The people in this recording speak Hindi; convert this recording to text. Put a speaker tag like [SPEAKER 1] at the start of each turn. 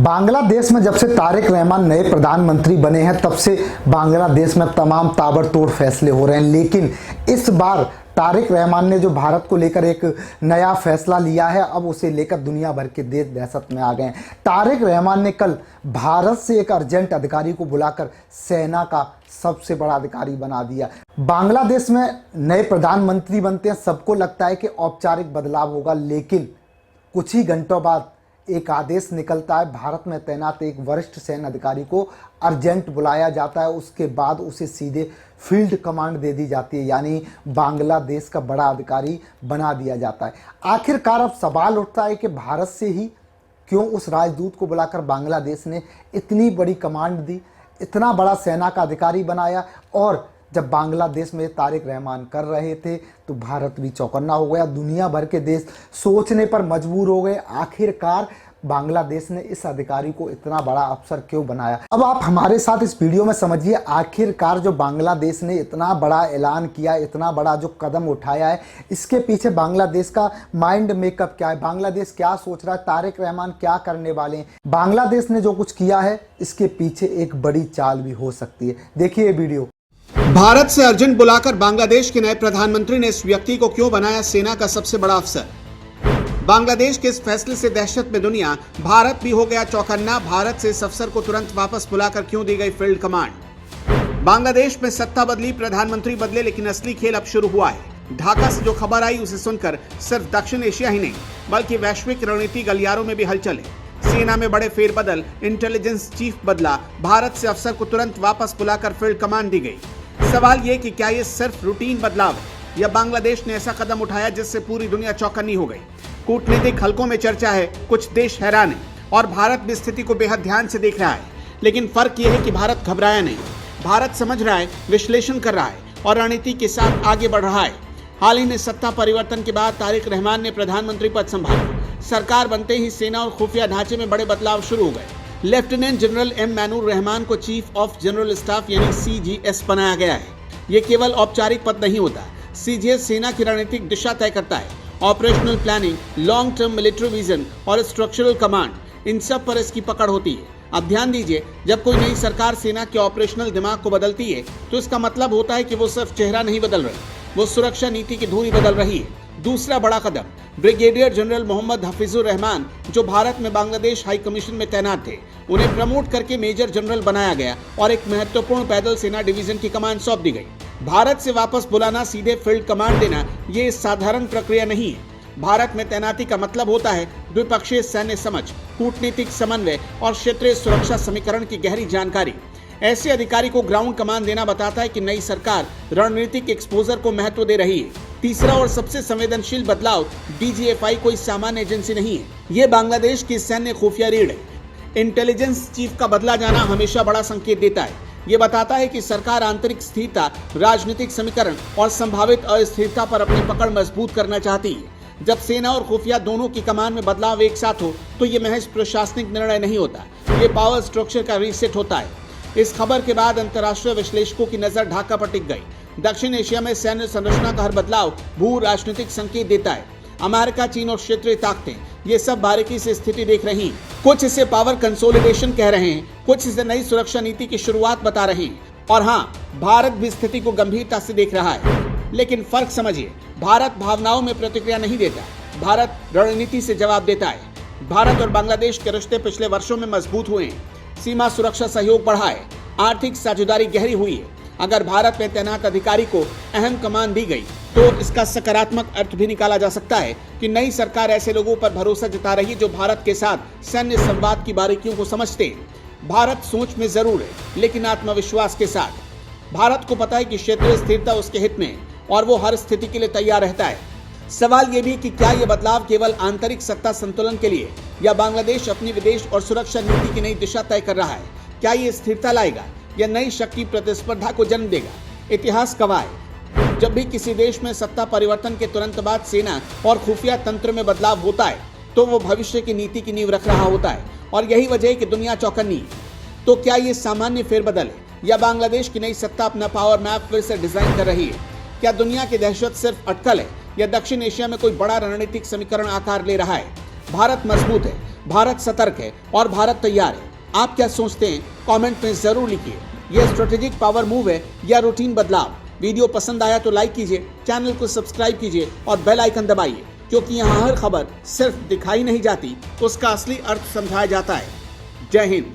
[SPEAKER 1] बांग्लादेश में जब से तारिक रहमान नए प्रधानमंत्री बने हैं तब से बांग्लादेश में तमाम ताबड़तोड़ फैसले हो रहे हैं, लेकिन इस बार तारिक रहमान ने जो भारत को लेकर एक नया फैसला लिया है, अब उसे लेकर दुनिया भर के देश दहशत में आ गए हैं। तारिक रहमान ने कल भारत से एक अर्जेंट अधिकारी को बुलाकर सेना का सबसे बड़ा अधिकारी बना दिया। बांग्लादेश में नए प्रधानमंत्री बनते हैं, सबको लगता है कि औपचारिक बदलाव होगा, लेकिन कुछ ही घंटों बाद एक आदेश निकलता है। भारत में तैनात एक वरिष्ठ सैन्य अधिकारी को अर्जेंट बुलाया जाता है, उसके बाद उसे सीधे फील्ड कमांड दे दी जाती है, यानी बांग्लादेश का बड़ा अधिकारी बना दिया जाता है। आखिरकार अब सवाल उठता है कि भारत से ही क्यों उस राजदूत को बुलाकर बांग्लादेश ने इतनी बड़ी कमांड दी, इतना बड़ा सेना का अधिकारी बनाया। और जब बांग्लादेश में तारिक रहमान कर रहे थे तो भारत भी चौकन्ना हो गया, दुनिया भर के देश सोचने पर मजबूर हो गए, आखिरकार बांग्लादेश ने इस अधिकारी को इतना बड़ा अफसर क्यों बनाया। अब आप हमारे साथ इस वीडियो में समझिए, आखिरकार जो बांग्लादेश ने इतना बड़ा ऐलान किया, इतना बड़ा जो कदम उठाया है, इसके पीछे बांग्लादेश का माइंड मेकअप क्या है, बांग्लादेश क्या सोच रहा है, तारिक रहमान क्या करने वाले हैं। बांग्लादेश ने जो कुछ किया है इसके पीछे एक बड़ी चाल भी हो सकती है। देखिए ये वीडियो।
[SPEAKER 2] भारत से अर्जेंट बुलाकर बांग्लादेश के नए प्रधानमंत्री ने इस व्यक्ति को क्यों बनाया सेना का सबसे बड़ा अफसर। बांग्लादेश के इस फैसले से दहशत में दुनिया, भारत भी हो गया चौकन्ना। भारत से इस अफसर को तुरंत वापस बुलाकर क्यों दी गई फील्ड कमांड। बांग्लादेश में सत्ता बदली, प्रधानमंत्री बदले, लेकिन असली खेल अब शुरू हुआ है। ढाका से जो खबर आई उसे सुनकर सिर्फ दक्षिण एशिया ही नहीं बल्कि वैश्विक रणनीति गलियारों में भी हलचल है। सेना में बड़े फेरबदल, इंटेलिजेंस चीफ बदला, भारत से अफसर को तुरंत वापस बुलाकर फील्ड कमांड दी गई। सवाल ये कि क्या ये सिर्फ रूटीन बदलाव है या बांग्लादेश ने ऐसा कदम उठाया जिससे पूरी दुनिया चौकन्नी हो गई। कूटनीतिक हलकों में चर्चा है, कुछ देश हैरान है और भारत भी स्थिति को बेहद ध्यान से देख रहा है। लेकिन फर्क यह है कि भारत घबराया नहीं, भारत समझ रहा है, विश्लेषण कर रहा है और रणनीति के साथ आगे बढ़ रहा है। हाल ही में सत्ता परिवर्तन के बाद तारिक रहमान ने प्रधानमंत्री पद संभाला। सरकार बनते ही सेना और खुफिया ढांचे में बड़े बदलाव शुरू हो गए। Lieutenant general M manure Rahman को चीफ ऑफ जनरल स्टाफ यानी सीजीएस बनाया गया है। ये केवल औपचारिक पद नहीं होता, सीजीएस सेना की रणनीतिक दिशा तय करता है। Operational planning, long term military vision और स्ट्रक्चरल कमांड, इन सब पर इसकी पकड़ होती है। अब ध्यान दीजिए, जब कोई नई सरकार सेना के ऑपरेशनल दिमाग को बदलती है तो इसका मतलब होता है कि वो सिर्फ चेहरा नहीं बदल रही, वो सुरक्षा नीति की धुरी बदल रही है। दूसरा बड़ा कदम, ब्रिगेडियर जनरल मोहम्मद हफीजुर रहमान जो भारत में बांग्लादेश हाई कमीशन में तैनात थे, उन्हें प्रमोट करके मेजर जनरल बनाया गया और एक महत्वपूर्ण पैदल सेना डिवीजन की कमान सौंप दी गई। भारत से वापस बुलाना, सीधे फील्ड कमांड देना, ये साधारण प्रक्रिया नहीं है। भारत में तैनाती का मतलब होता है द्विपक्षीय सैन्य समझ, कूटनीतिक समन्वय और क्षेत्रीय सुरक्षा समीकरण की गहरी जानकारी। ऐसे अधिकारी को ग्राउंड कमांड देना बताता है कि नई सरकार रणनीतिक एक्सपोजर को महत्व दे रही है। तीसरा और सबसे संवेदनशील बदलाव, डीजीएफआई कोई सामान्य एजेंसी नहीं है, ये बांग्लादेश की सैन्य खुफिया रीढ़ है। इंटेलिजेंस चीफ का बदला जाना हमेशा बड़ा संकेत देता है। ये बताता है कि सरकार आंतरिक स्थिरता, राजनीतिक समीकरण और संभावित अस्थिरता पर अपनी पकड़ मजबूत करना चाहती है। जब सेना और खुफिया दोनों की कमान में बदलाव एक साथ हो तो ये महज प्रशासनिक निर्णय नहीं होता, ये पावर स्ट्रक्चर का रीसेट होता है। इस खबर के बाद अंतर्राष्ट्रीय विश्लेषकों की नजर ढाका पर टिक गई। दक्षिण एशिया में सैन्य संरचना का हर बदलाव भू राजनीतिक संकेत देता है। अमेरिका, चीन और क्षेत्रीय ताकतें ये सब बारीकी से स्थिति देख रही हैं। कुछ इसे पावर कंसोलिडेशन कह रहे हैं, कुछ इसे नई सुरक्षा नीति की शुरुआत बता रहे हैं। और हाँ, भारत भी स्थिति को गंभीरता से देख रहा है। लेकिन फर्क समझिए, भारत भावनाओं में प्रतिक्रिया नहीं देता, भारत रणनीति से जवाब देता है। भारत और बांग्लादेश के रिश्ते पिछले वर्षों में मजबूत हुए हैं, सीमा सुरक्षा सहयोग बढ़ा है, आर्थिक साझेदारी गहरी हुई है। अगर भारत में तैनात अधिकारी को अहम कमान दी गई तो इसका सकारात्मक अर्थ भी निकाला जा सकता है कि नई सरकार ऐसे लोगों पर भरोसा जता रही है जो भारत के साथ सैन्य संवाद की बारीकियों को समझते हैं। भारत सोच में जरूर है, लेकिन आत्मविश्वास के साथ। भारत को पता है कि क्षेत्रीय स्थिरता उसके हित में है और वो हर स्थिति के लिए तैयार रहता है। सवाल ये भी कि क्या ये बदलाव केवल आंतरिक सत्ता संतुलन के लिए या बांग्लादेश अपनी विदेश और सुरक्षा नीति की नई दिशा तय कर रहा है। क्या ये स्थिरता लाएगा या नई शक्ति प्रतिस्पर्धा को जन्म देगा। इतिहास गवाह है, जब भी किसी देश में सत्ता परिवर्तन के तुरंत बाद सेना और खुफिया तंत्र में बदलाव होता है तो वो भविष्य की नीति की नींव रख रहा होता है और यही वजह है कि दुनिया चौकन्नी है। तो क्या ये सामान्य फेरबदल है या बांग्लादेश की नई सत्ता अपना पावर मैप फिर से डिजाइन कर रही है। क्या दुनिया की दहशत सिर्फ अटकल है या दक्षिण एशिया में कोई बड़ा रणनीतिक समीकरण आकार ले रहा है। भारत मजबूत है, भारत सतर्क है और भारत तैयार है। आप क्या सोचते हैं कमेंट में जरूर लिखिए। यह स्ट्रेटेजिक पावर मूव है या रूटीन बदलाव? वीडियो पसंद आया तो लाइक कीजिए, चैनल को सब्सक्राइब कीजिए और बेल आइकन दबाइए, क्योंकि यहाँ हर खबर सिर्फ दिखाई नहीं जाती, उसका असली अर्थ समझाया जाता है। जय हिंद।